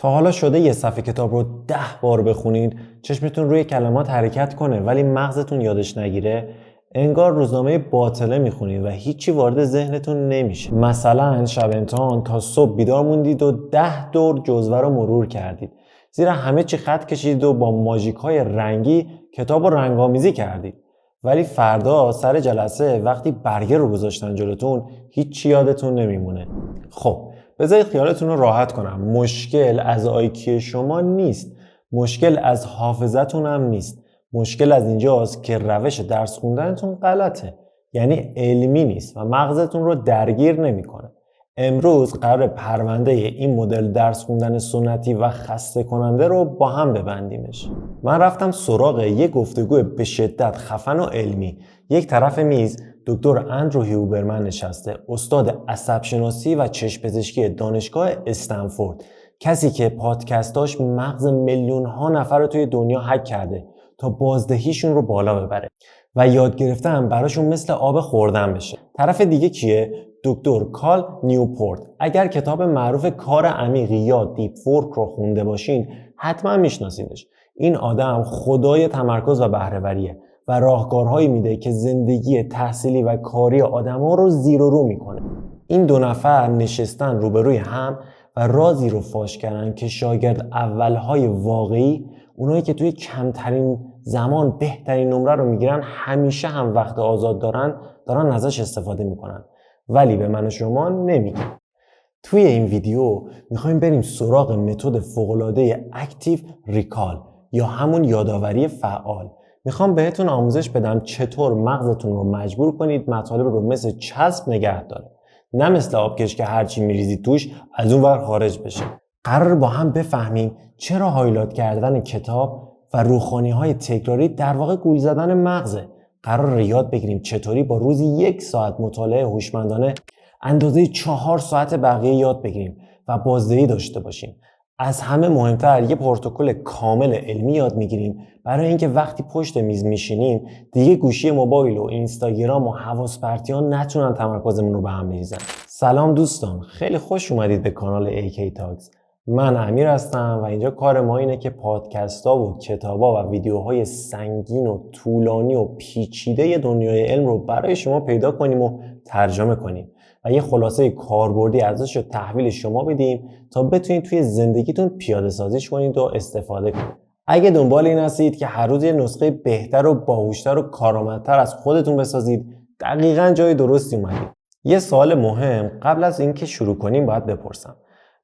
تا حالا شده یه صفحه کتاب رو 10 بار بخونید، چشمتون روی کلمات حرکت کنه ولی مغزتون یادش نگیره؟ انگار روزنامه باطله میخونید و هیچی وارد ذهنتون نمیشه. مثلا شب امتحان تا صبح بیدار موندید و 10 دور جزوه رو مرور کردید، زیرا همه چی خط کشید و با ماژیک های رنگی کتاب رو رنگ‌آمیزی کردید. ولی فردا سر جلسه وقتی برگه رو گذاشتن جلوتون، هیچی یادتون نمیمونه. خب بذارید خیالتون رو راحت کنم. مشکل از IQ شما نیست، مشکل از حافظتون هم نیست. مشکل از اینجاست که روش درس خوندنتون غلطه، یعنی علمی نیست و مغزتون رو درگیر نمیکنه. امروز قرار پرونده این مدل درس خوندن سنتی و خسته کننده رو با هم ببندیمش. من رفتم سراغ یک گفتگو به شدت خفن و علمی. یک طرف میز دکتر اندرو هیوبرمن نشسته، استاد عصب شناسی و چشم پزشکی دانشگاه استنفورد، کسی که پادکستاش مغز میلیون ها نفر رو توی دنیا هک کرده تا بازدهیشون رو بالا ببره و یاد گرفتن براشون مثل آب خوردن بشه. طرف دیگه کیه؟ دکتر کال نیوپورت. اگر کتاب معروف کار عمیق یا دیپ ورک رو خونده باشین حتما میشناسینش. این آدم خدای تمرکز و بهره‌وریه و راهکارهایی میده که زندگی تحصیلی و کاری آدم‌ها رو زیر و رو میکنه. این دو نفر نشستن روبروی هم و رازی رو فاش کردن که شاگرد اولهای واقعی، اونایی که توی کمترین زمان بهترین نمره رو میگیرن، همیشه هم وقت آزاد دارن ازش استفاده میکنن، ولی به من و شما نمیگن. توی این ویدیو میخوایم بریم سراغ متد فوق‌العاده اکتیو ریکال یا همون یادآوری فعال. میخوام بهتون آموزش بدم چطور مغزتون رو مجبور کنید مطالب رو مثل چسب نگه داره، نه مثل آبکش که هرچی میریزید توش از اون ور خارج بشه. قرار با هم بفهمیم چرا هایلایت کردن کتاب و روخانی‌های تکراری در واقع گول زدن مغزه. قرار یاد بگیریم چطوری با روزی 1 ساعت مطالعه هوشمندانه اندازه 4 ساعت بقیه یاد بگیریم و بازدهی داشته باشیم. از همه مهمتر یه پروتکل کامل علمی یاد میگیریم برای اینکه وقتی پشت میز میشینیم دیگه گوشی موبایل و اینستاگرام و حواس پرتیان نتونن تمرکزمون رو به هم بریزن. سلام دوستان، خیلی خوش اومدید به کانال AK Talks. من امیر هستم و اینجا کار ما اینه که پادکست ها و کتاب ها و ویدیوهای سنگین و طولانی و پیچیده دنیای علم رو برای شما پیدا کنیم و ترجمه کنیم و یه خلاصه کاربردی ازش رو تحویل شما بدیم تا بتونید توی زندگیتون پیاده سازیش کنید و استفاده کنید. اگه دنبال این هستید که هر روز یه نسخه بهتر و باهوشتر و کارآمدتر از خودتون بسازید، دقیقاً جای درستی اومدید. یه سوال مهم قبل از اینکه شروع کنیم باید بپرسم.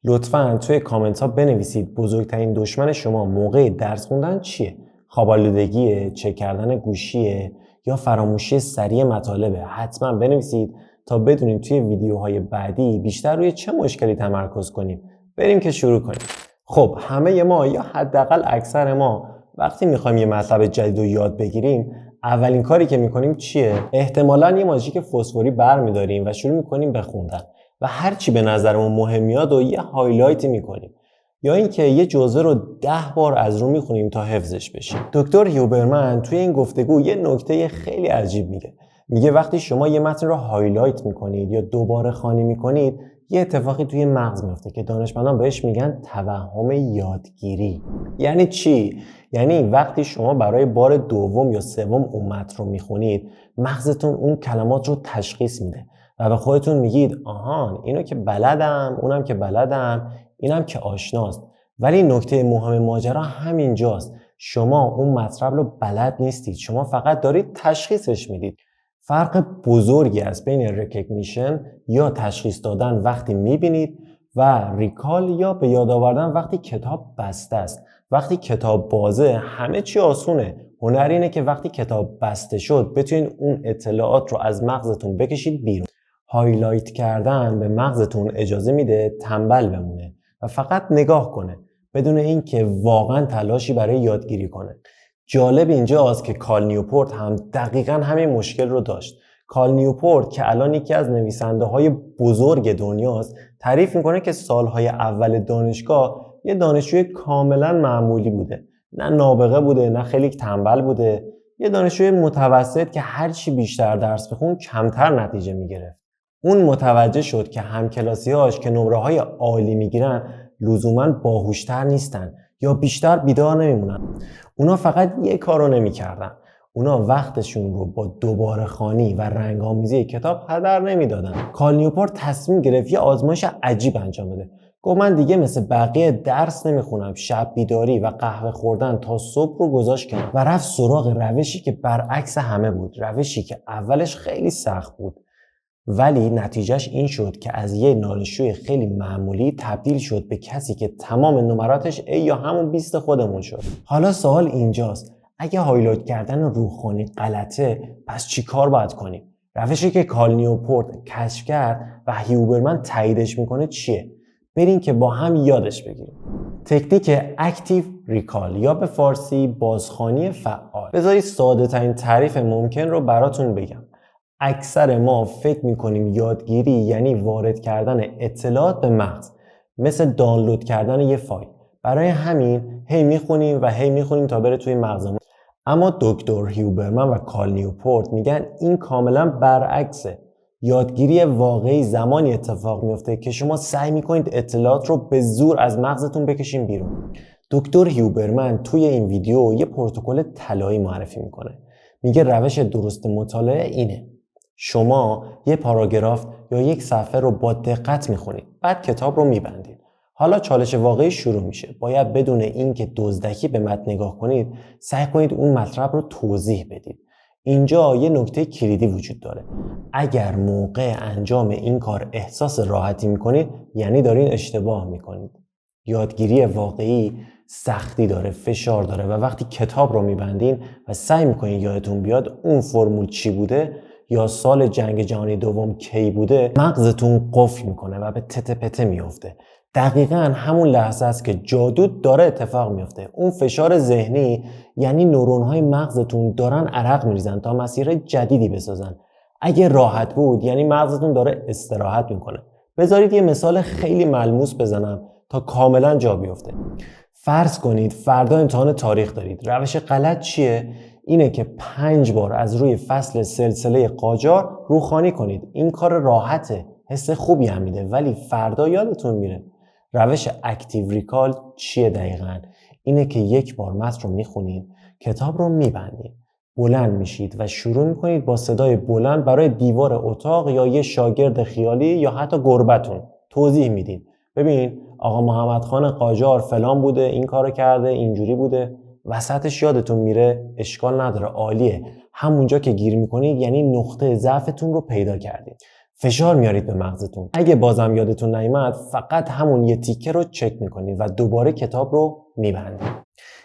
لطفاً توی کامنت ها بنویسید بزرگترین دشمن شما موقع درس خوندن چیه؟ خواب‌آلودگیه، چک کردن گوشیه یا فراموشی سریع مطالبه؟ حتما بنویسید تا بدونیم توی ویدیوهای بعدی بیشتر روی چه مشکلی تمرکز کنیم. بریم که شروع کنیم. خب همه ما یا حداقل اکثر ما وقتی میخوایم یه مطلب جدید رو یاد بگیریم، اولین کاری که میکنیم چیه؟ احتمالاً یه ماژیک فسفوری برمی‌داریم و شروع میکنیم به خوندن و هر چی به نظرمون مهم میاد و یه هایلایت میکنیم، یا اینکه یه جزوه رو 10 بار از رو میخونیم تا حفظش بشه. دکتر هیوبرمن توی این گفتگو یه نکته خیلی عجیب میگه وقتی شما یه متن رو هایلایت میکنید یا دوباره خوانی میکنید، یه اتفاقی توی مغز میفته که دانشمندان بهش میگن توهم یادگیری. یعنی چی؟ یعنی وقتی شما برای بار دوم یا سوم اون متن رو میخونید، مغزتون اون کلمات رو تشخیص میده و به خودتون میگید آهان اینو که بلدم، اونم که بلدم، اینم که آشناست. ولی نکته مهم ماجرا همینجاست، شما اون مطلب رو بلد نیستید، شما فقط دارید تشخیصش میدید. فرق بزرگی است بین ریکگنیشن یا تشخیص دادن وقتی میبینید و ریکال یا به یاد آوردن وقتی کتاب بسته است. وقتی کتاب بازه همه چی آسونه. هنر اینه که وقتی کتاب بسته شد بتونید اون اطلاعات رو از مغزتون بکشید بیرون. هایلایت کردن به مغزتون اجازه میده تنبل بمونه و فقط نگاه کنه بدون اینکه واقعا تلاشی برای یادگیری کنه. جالب اینجاست که کال نیوپورت هم دقیقاً همین مشکل رو داشت. کال نیوپورت که الان یکی از نویسنده‌های بزرگ دنیاست، تعریف میکنه که سالهای اول دانشگاه یه دانشجوی کاملاً معمولی بوده. نه نابغه بوده، نه خیلی تنبل بوده. یه دانشجوی متوسط که هرچی بیشتر درس بخون کمتر نتیجه میگرفت. اون متوجه شد که همکلاسی‌هاش که نمره‌های عالی میگیرن لزوماً باهوشتر نیستن یا بیشتر بیدار نمیمونن. اونا فقط یه کارو نمیکردن. اونا وقتشون رو با دوباره خوانی و رنگ‌آمیزی کتاب هدر نمیدادن. کال نیوپورت تصمیم گرفت یه آزمایش عجیب انجام بده. گفت من دیگه مثل بقیه درس نمیخونم، شب بیداری و قهوه خوردن تا صبح رو گذاشت کنار و رفت سراغ روشی که برعکس همه بود، روشی که اولش خیلی سخت بود ولی نتیجهش این شد که از یه دانشجوی خیلی معمولی تبدیل شد به کسی که تمام نمراتش A یا همون 20 خودمون شد. حالا سوال اینجاست، اگه هایلایت کردن روحانی غلطه پس چی کار باید کنیم؟ روشی که کال نیوپورت کشف کرد و هیوبرمن تاییدش میکنه چیه؟ بریم که با هم یادش بگیریم. تکنیک اکتیو ریکال یا به فارسی بازخوانی فعال. بذارید ساده ترین تعریف ممکن رو براتون بگم. اکثر ما فکر میکنیم یادگیری یعنی وارد کردن اطلاعات به مغز، مثل دانلود کردن یه فایل. برای همین هی میخونیم تا بره توی مغزمون. اما دکتر هیوبرمن و کال نیوپورت میگن این کاملا برعکسه. یادگیری واقعی زمانی اتفاق میفته که شما سعی میکنید اطلاعات رو به زور از مغزتون بکشین بیرون. دکتر هیوبرمن توی این ویدیو یه پروتکل طلایی معرفی میکنه. میگه روش درست مطالعه اینه: شما یه پاراگراف یا یک صفحه رو با دقت میخونید، بعد کتاب رو میبندید. حالا چالش واقعی شروع میشه. باید بدون اینکه دزدکی به متن نگاه کنید، سعی کنید اون مطلب رو توضیح بدید. اینجا یه نکته کلیدی وجود داره. اگر موقع انجام این کار احساس راحتی میکنید، یعنی دارین اشتباه میکنید. یادگیری واقعی سختی داره، فشار داره و وقتی کتاب رو میبندین و سعی میکنین یادتون بیاد اون فرمول چی بوده یا سال جنگ جهانی دوم کی بوده، مغزتون قفل میکنه و به تته پته میفته. دقیقاً همون لحظه است که جادو داره اتفاق میفته. اون فشار ذهنی یعنی نورون‌های مغزتون دارن عرق میریزن تا مسیر جدیدی بسازن. اگه راحت بود یعنی مغزتون داره استراحت میکنه. بذارید یه مثال خیلی ملموس بزنم تا کاملا جا بیفته. فرض کنید فردا امتحان تاریخ دارید. روش غلط چیه؟ اینه که 5 بار از روی فصل سلسله قاجار روخوانی کنید. این کار راحته، حس خوبی هم میده، ولی فردا یادتون میره. روش اکتیو ریکال چیه دقیقاً؟ اینه که یک بار متن رو میخونید، کتاب رو میبندید، بلند میشید و شروع میکنید با صدای بلند برای دیوار اتاق یا یه شاگرد خیالی یا حتی گربتون توضیح میدید. ببین آقا محمد خان قاجار فلان بوده، این کارو کرده، اینجوری بوده. وسطش یادتون میره، اشکال نداره، عالیه. همونجا که گیر میکنید یعنی نقطه ضعفتون رو پیدا کردید. فشار میارید به مغزتون. اگه بازم یادتون نیامد فقط همون یه تیکه رو چک میکنید و دوباره کتاب رو میبندید.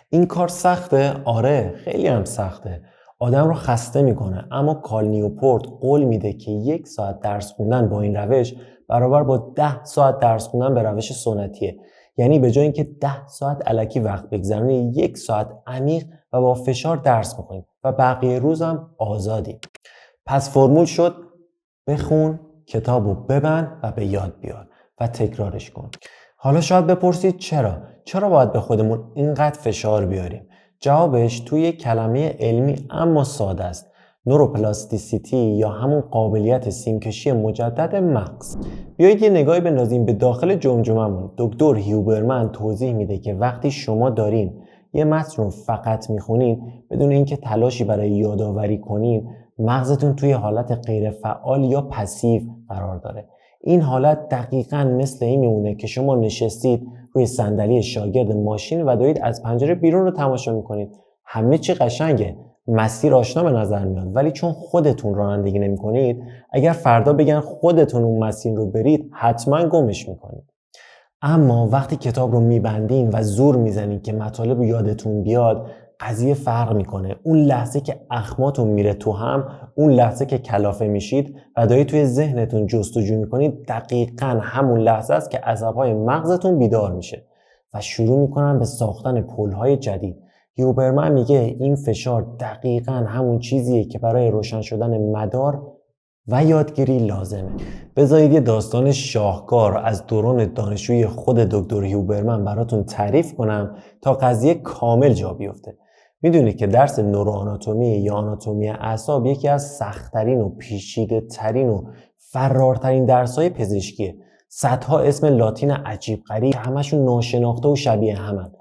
این کار سخته؟ آره خیلی هم سخته. آدم رو خسته میکنه، اما کال نیوپورت قول میده که 1 ساعت درس خوندن با این روش برابر با 10 ساعت درس خوندن به روش سنتیه. یعنی به جای اینکه 10 ساعت الکی وقت بگذرونید، 1 ساعت عمیق و با فشار درس بخونید و بقیه روزم آزادی. پس فرمول شد: بخون، کتابو ببند و به یاد بیار و تکرارش کن. حالا شاید بپرسید چرا باید به خودمون اینقدر فشار بیاریم؟ جوابش توی کلمه علمی اما ساده است: نوروپلاستیسیتی یا همون قابلیت سیمکشی مجدد مغز. بیایید یه نگاهی بندازیم به داخل جمجمه‌مون. دکتر هیوبرمن توضیح میده که وقتی شما دارین یه متن رو فقط میخونین بدون اینکه تلاشی برای یادآوری کنین، مغزتون توی حالت غیر فعال یا پسیو قرار داره. این حالت دقیقاً مثل این میمونه که شما نشستید روی صندلی شاگرد ماشین و دارید از پنجره بیرون رو تماشا میکنید. همه چی قشنگه، مسیر آشنا به نظر میاد، ولی چون خودتون رانندگی نمیکنید، اگر فردا بگن خودتون اون مسیر رو برید حتما گمش میکنید. اما وقتی کتاب رو میبندین و زور میزنید که مطالب رو یادتون بیاد، قضیه فرق میکنه. اون لحظه که اخماتون میره تو هم، اون لحظه که کلافه میشید و دارید توی ذهنتون جستجو میکنید، دقیقاً همون لحظه است که عصبهای مغزتون بیدار میشه و شروع میکنن به ساختن پل‌های جدید. هیوبرمن میگه این فشار دقیقاً همون چیزیه که برای روشن شدن مدار و یادگیری لازمه. بذارید یه داستان شاهکار از دوران دانشجویی خود دکتر هیوبرمن براتون تعریف کنم تا قضیه کامل جا بیفته. میدونید که درس نوروآناتومی یا آناتومی اعصاب یکی از سخت‌ترین و پیچیده‌ترین و فرارترین درس‌های پزشکیه. صدها اسم لاتین عجیب غریب که همشون ناشناخته و شبیه همن.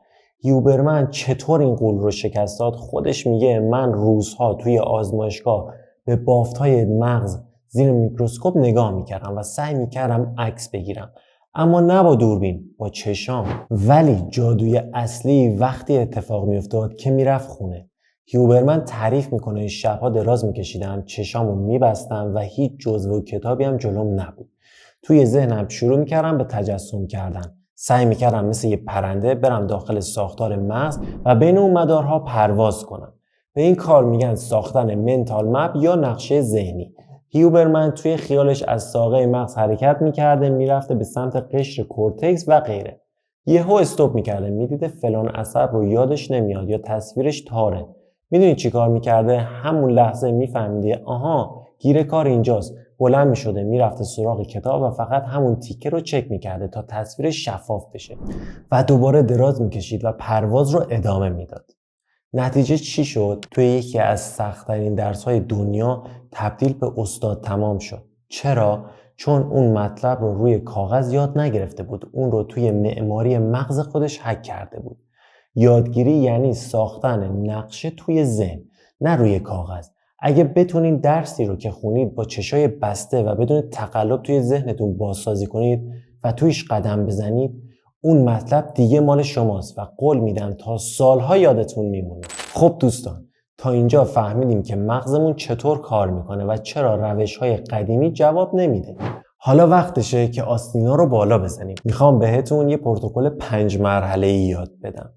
هیوبرمن چطور این غول رو شکست داد؟ خودش میگه من روزها توی آزمایشگاه به بافت‌های مغز زیر میکروسکوپ نگاه میکردم و سعی میکردم عکس بگیرم، اما نه با دوربین، با چشام. ولی جادوی اصلی وقتی اتفاق میافتاد که میرفت خونه. هیوبرمن تعریف میکنه شبها دراز میکشیدم، چشامو میبستم و هیچ جزوه و کتابی هم جلوم نبود. توی ذهنم شروع میکردم به تجسم کردن. سعی میکردم مثل یه پرنده برم داخل ساختار مغز و بین اون مدارها پرواز کنم. به این کار میگن ساختن منتال مپ یا نقشه ذهنی. هیوبرمن توی خیالش از ساقه مغز حرکت میکرده، میرفته به سمت قشر کورتکس و غیره. یهو استاپ میکرده، میدیده فلان عصب رو یادش نمیاد یا تصویرش تاره. میدونی چی کار میکرده؟ همون لحظه میفهمیده آها گیر کار اینجاست. بلند میشده میرفته سراغ کتاب و فقط همون تیکه رو چک میکرده تا تصویر شفاف بشه و دوباره دراز میکشید و پرواز رو ادامه میداد. نتیجه چی شد؟ توی یکی از سخت‌ترین درس‌های دنیا تبدیل به استاد تمام شد. چرا؟ چون اون مطلب رو روی کاغذ یاد نگرفته بود، اون رو توی معماری مغز خودش هک کرده بود. یادگیری یعنی ساختن نقشه توی ذهن، نه روی کاغذ. اگه بتونین درسی رو که خونید با چشای بسته و بدون تقلب توی ذهنتون بازسازی کنید و تویش قدم بزنید، اون مطلب دیگه مال شماست و قول میدم تا سالها یادتون میمونه. خب دوستان، تا اینجا فهمیدیم که مغزمون چطور کار میکنه و چرا روش‌های قدیمی جواب نمیده. حالا وقتشه که آستینا رو بالا بزنیم. میخوام بهتون یه پروتکل 5 مرحله‌ای یاد بدم.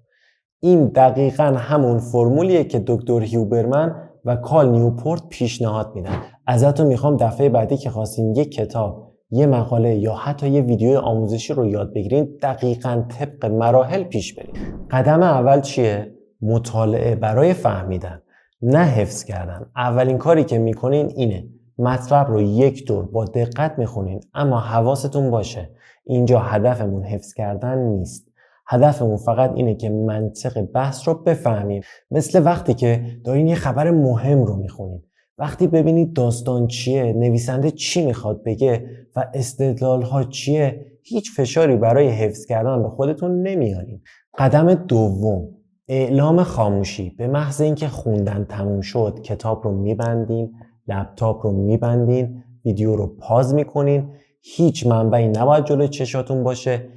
این دقیقاً همون فرمولیه که دکتر هیوبرمن و کال نیوپورت پیشنهاد میدن. ازتون میخوام دفعه بعدی که خواستین یه کتاب، یه مقاله یا حتی یه ویدیو آموزشی رو یاد بگیرین دقیقاً طبق مراحل پیش برید. قدم اول چیه؟ مطالعه برای فهمیدن، نه حفظ کردن. اولین کاری که میکنین اینه مطلب رو یک دور با دقت میخونین، اما حواستون باشه اینجا هدفمون حفظ کردن نیست. هدفمون فقط اینه که منطق بحث رو بفهمیم. مثل وقتی که دارین یه خبر مهم رو میخونین. وقتی ببینید داستان چیه، نویسنده چی میخواد بگه و استدلال ها چیه، هیچ فشاری برای حفظ کردن به خودتون نمیارین. قدم دوم، اعلام خاموشی. به محض اینکه خوندن تموم شد، کتاب رو میبندین، لپتاپ رو میبندین، ویدیو رو پاز میکنین. هیچ منبعی نباید جلوی چشاتون باشه.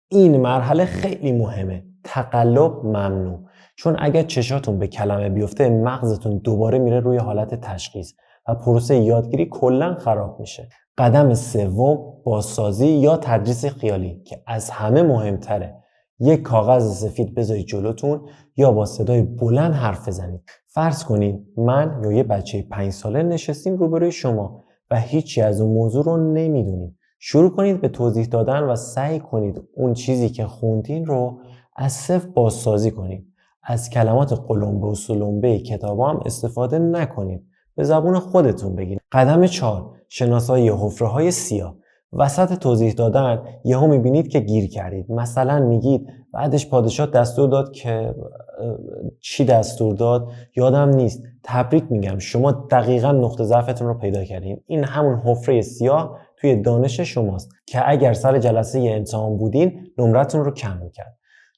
این مرحله خیلی مهمه. تقلب ممنوع. چون اگر چشاتون به کلمه بیفته، مغزتون دوباره میره روی حالت تشخیص و پروسه یادگیری کلاً خراب میشه. قدم سوم، بازسازی یا تدریس خیالی که از همه مهمتره. یک کاغذ سفید بذارید جلوتون یا با صدای بلند حرف بزنید. فرض کنید من یا یه بچه 5 ساله نشستیم روبروی شما و هیچی از اون موضوع رو نمیدونیم. شروع کنید به توضیح دادن و سعی کنید اون چیزی که خوندین رو از صفر بازسازی کنید. از کلمات قلمبه و سلمبه کتابا هم استفاده نکنید. به زبون خودتون بگید. قدم 4، شناسایی حفره‌های سیاه. وسط توضیح دادن یهو میبینید که گیر کردید. مثلا میگید بعدش پادشاه دستور داد که چی دستور داد یادم نیست. تبریک میگم، شما دقیقاً نقطه ضعفتون رو پیدا کردین. این همون حفره سیاه توی دانش شماست که اگر سر جلسه امتحان بودین نمرتون رو کم میکرد.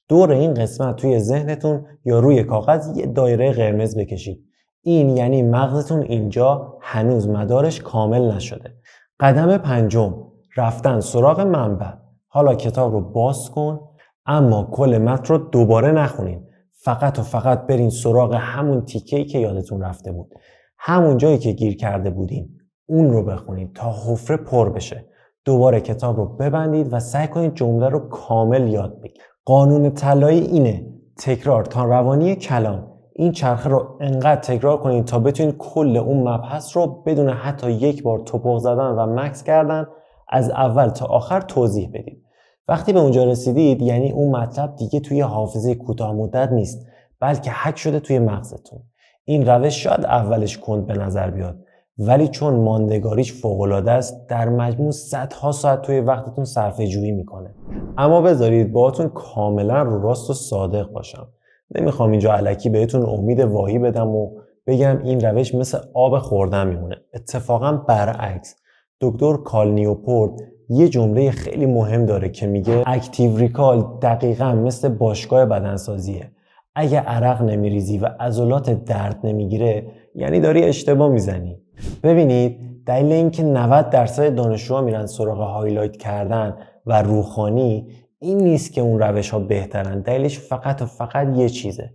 دور این قسمت توی ذهنتون یا روی کاغذ یه دایره قرمز بکشید. این یعنی مغزتون اینجا هنوز مدارش کامل نشده. قدم 5، رفتن سراغ منبع. حالا کتاب رو باز کن، اما کل متن رو دوباره نخونین. فقط و فقط برین سراغ همون تیکه‌ای که یادتون رفته بود. همون جایی که گیر کرده بودین اون رو بخونید تا حفره پر بشه. دوباره کتاب رو ببندید و سعی کنید جمله رو کامل یاد بگیرید. قانون طلایی اینه: تکرار تا روانی کلام. این چرخه رو انقدر تکرار کنید تا بتونید کل اون مبحث رو بدون حتی یک بار توپق زدن و مکث کردن از اول تا آخر توضیح بدید. وقتی به اونجا رسیدید یعنی اون مطلب دیگه توی حافظه کوتاه مدت نیست، بلکه حک شده توی مغزتون. این روش شاید اولش کند به نظر بیاد، ولی چون ماندگاریش فوق‌العاده است، در مجموع صدها ساعت توی وقتتون صرفه جویی میکنه. اما بذارید باهاتون کاملا رو راست و صادق باشم. نمیخوام اینجا الکی بهتون امید واهی بدم و بگم این روش مثل آب خوردن میمونه. اتفاقا برعکس. دکتر کال نیوپورت یه جمله خیلی مهم داره که میگه اکتیو ریکال دقیقاً مثل باشگاه بدنسازیه. اگه عرق نمیریزی و عضلات درد نمیگیره یعنی داری اشتباه میزنی. ببینید دلیل اینکه 90% دانشجوها میرن سراغ هایلایت کردن و روخانی این نیست که اون روش ها بهترن. دلیلش فقط و فقط یه چیزه،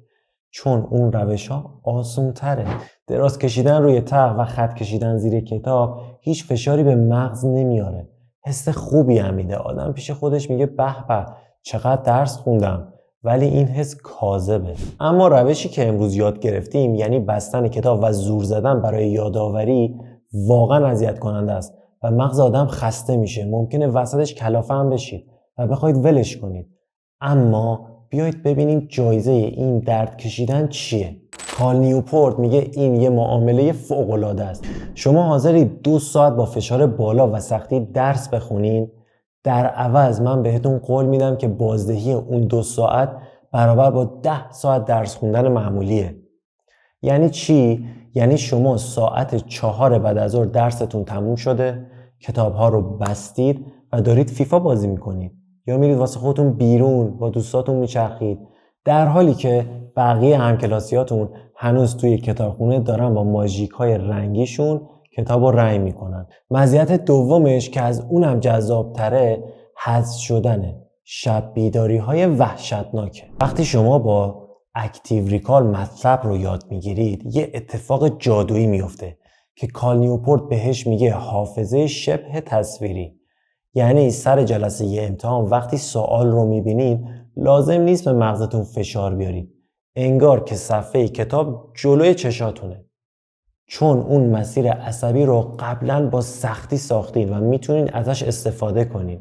چون اون روش ها آسون تره. دراز کشیدن روی تخت و خط کشیدن زیر کتاب هیچ فشاری به مغز نمیاره، حس خوبی هم میده. آدم پیش خودش میگه به به چقدر درس خوندم، ولی این حس کاذبه. اما روشی که امروز یاد گرفتیم، یعنی بستن کتاب و زور زدن برای یادآوری، واقعا اذیت کننده است و مغز آدم خسته میشه. ممکنه وسطش کلافه هم بشید و بخواید ولش کنید. اما بیایید ببینیم جایزه این درد کشیدن چیه. کال نیوپورت میگه این یه معامله فوق‌العاده است. شما حاضرید 2 ساعت با فشار بالا و سختی درس بخونین؟ در عوض من بهتون قول میدم که بازدهی اون 2 ساعت برابر با 10 ساعت درس خوندن معمولیه. یعنی چی؟ یعنی شما ساعت 4 بعد از ظهر درستون تموم شده، کتاب‌ها رو بستید و دارید فیفا بازی میکنید یا میرید واسه خودتون بیرون با دوستاتون میچرخید، در حالی که بقیه همکلاسیاتون هنوز توی کتابخونه دارن با ماژیک‌های رنگیشون کتابو رنگ میکنن. مزیت دومش که از اونم جذاب‌تره حذف شدنه. شب بیداری‌های وحشتناکه. وقتی شما با اکتیو ریکال مطلب رو یاد میگیرید یه اتفاق جادویی میفته که کال نیوپورت بهش میگه حافظه شبه تصویری. یعنی سر جلسه یه امتحان وقتی سوال رو میبینید لازم نیست به مغزتون فشار بیارید، انگار که صفحه کتاب جلوی چشاتونه، چون اون مسیر عصبی رو قبلا با سختی ساختید و میتونید ازش استفاده کنید.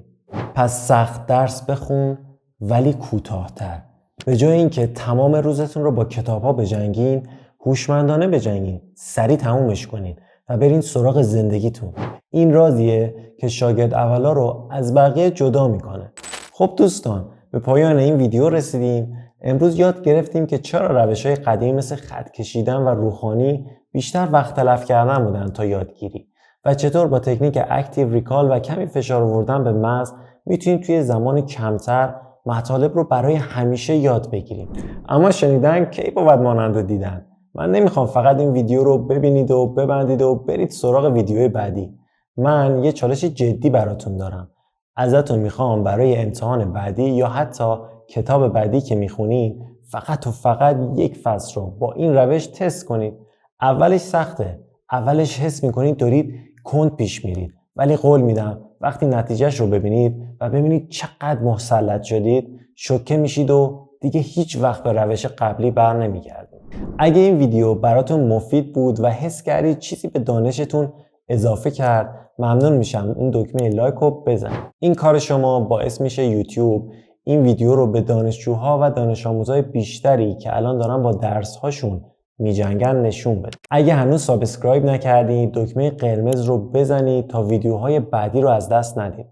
پس سخت درس بخون ولی کوتاه‌تر. به جای اینکه تمام روزتون رو با کتاب‌ها بجنگین، هوشمندانه بجنگین، سریع تمومش کنین و برین سراغ زندگیتون. این رازیه که شاگرد اولا رو از بقیه جدا میکنه. خب دوستان، به پایان این ویدیو رسیدیم. امروز یاد گرفتیم که چرا روش‌های قدیمی مثل خط کشیدن و روخانی بیشتر وقت تلف کردن بودن تا یادگیری و چطور با تکنیک اکتیو ریکال و کمی فشار آوردن به مغز میتونیم توی زمان کمتر مطالب رو برای همیشه یاد بگیریم. اما شنیدن کی بود مانند رو دیدن. من نمیخوام فقط این ویدیو رو ببینید و ببندید و برید سراغ ویدیوی بعدی. من یه چالش جدی براتون دارم. ازتون میخوام برای امتحان بعدی یا حتی کتاب بعدی که میخونید فقط و فقط یک فصل رو با این روش تست کنید. اولش سخته، اولش حس میکنید دارید کند پیش میرید، ولی قول میدم وقتی نتیجهش رو ببینید و ببینید چقدر مسلط شدید شوکه میشید و دیگه هیچ وقت به روش قبلی بر نمیگردید. اگه این ویدیو براتون مفید بود و حس کردید چیزی به دانشتون اضافه کرد، ممنون میشم اون دکمه لایک رو بزنید. این کار شما باعث میشه یوتیوب این ویدیو رو به دانشجوها و دانش آموزای بیشتری که الان دارن با درس هاشون میجنگن نشون بده. اگه هنوز سابسکرایب نکردید دکمه قرمز رو بزنید تا ویدیوهای بعدی رو از دست ندید.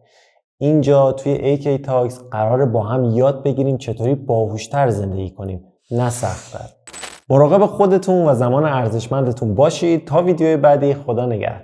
اینجا توی AK Talks قراره با هم یاد بگیریم چطوری باهوشتر زندگی کنیم، نه سخت‌تر. مراقب خودتون و زمان ارزشمندتون باشید. تا ویدیوی بعدی، خدا نگهدار.